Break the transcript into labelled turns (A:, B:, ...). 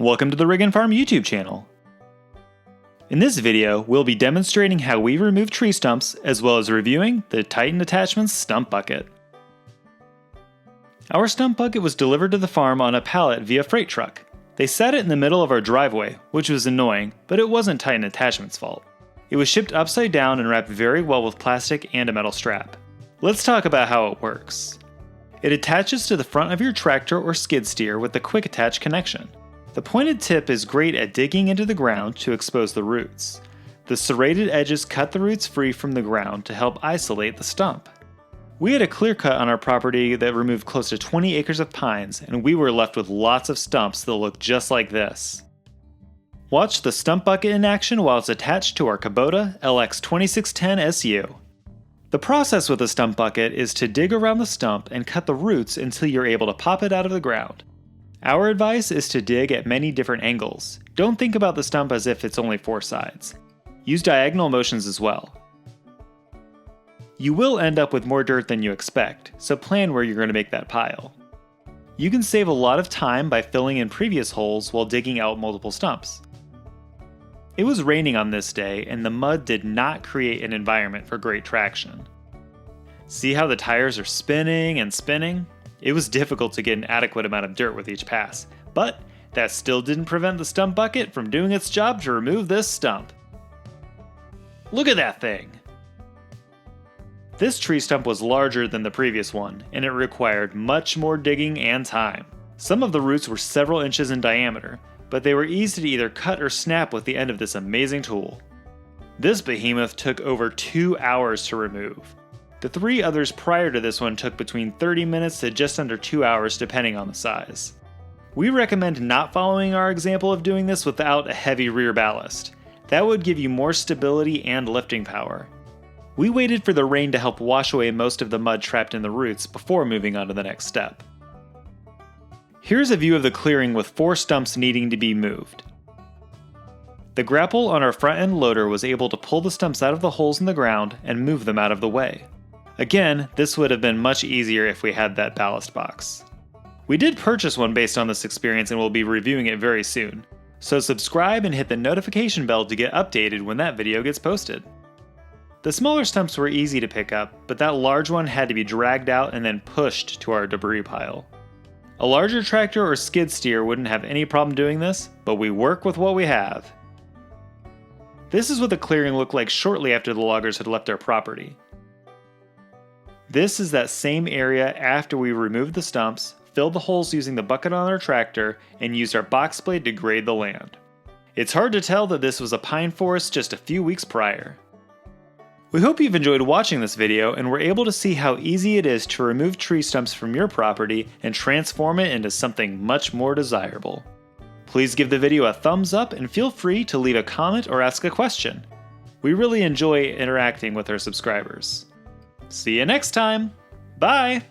A: Welcome to the Rig and Farm YouTube channel. In this video, we'll be demonstrating how we remove tree stumps as well as reviewing the Titan Attachments Stump Bucket. Our stump bucket was delivered to the farm on a pallet via freight truck. They sat it in the middle of our driveway, which was annoying, but it wasn't Titan Attachments' fault. It was shipped upside down and wrapped very well with plastic and a metal strap. Let's talk about how it works. It attaches to the front of your tractor or skid steer with the quick attach connection. The pointed tip is great at digging into the ground to expose the roots. The serrated edges cut the roots free from the ground to help isolate the stump. We had a clear cut on our property that removed close to 20 acres of pines, and we were left with lots of stumps that look just like this. Watch the stump bucket in action while it's attached to our Kubota LX2610SU. The process with the stump bucket is to dig around the stump and cut the roots until you're able to pop it out of the ground. Our advice is to dig at many different angles. Don't think about the stump as if it's only 4 sides. Use diagonal motions as well. You will end up with more dirt than you expect, so plan where you're going to make that pile. You can save a lot of time by filling in previous holes while digging out multiple stumps. It was raining on this day, and the mud did not create an environment for great traction. See how the tires are spinning and spinning? It was difficult to get an adequate amount of dirt with each pass, but that still didn't prevent the stump bucket from doing its job to remove this stump. Look at that thing! This tree stump was larger than the previous one, and it required much more digging and time. Some of the roots were several inches in diameter, but they were easy to either cut or snap with the end of this amazing tool. This behemoth took over 2 hours to remove. The 3 others prior to this one took between 30 minutes to just under 2 hours depending on the size. We recommend not following our example of doing this without a heavy rear ballast. That would give you more stability and lifting power. We waited for the rain to help wash away most of the mud trapped in the roots before moving on to the next step. Here's a view of the clearing with 4 stumps needing to be moved. The grapple on our front end loader was able to pull the stumps out of the holes in the ground and move them out of the way. Again, this would have been much easier if we had that ballast box. We did purchase one based on this experience and will be reviewing it very soon, so subscribe and hit the notification bell to get updated when that video gets posted. The smaller stumps were easy to pick up, but that large one had to be dragged out and then pushed to our debris pile. A larger tractor or skid steer wouldn't have any problem doing this, but we work with what we have. This is what the clearing looked like shortly after the loggers had left our property. This is that same area after we removed the stumps, filled the holes using the bucket on our tractor, and used our box blade to grade the land. It's hard to tell that this was a pine forest just a few weeks prior. We hope you've enjoyed watching this video and were able to see how easy it is to remove tree stumps from your property and transform it into something much more desirable. Please give the video a thumbs up and feel free to leave a comment or ask a question. We really enjoy interacting with our subscribers. See you next time. Bye!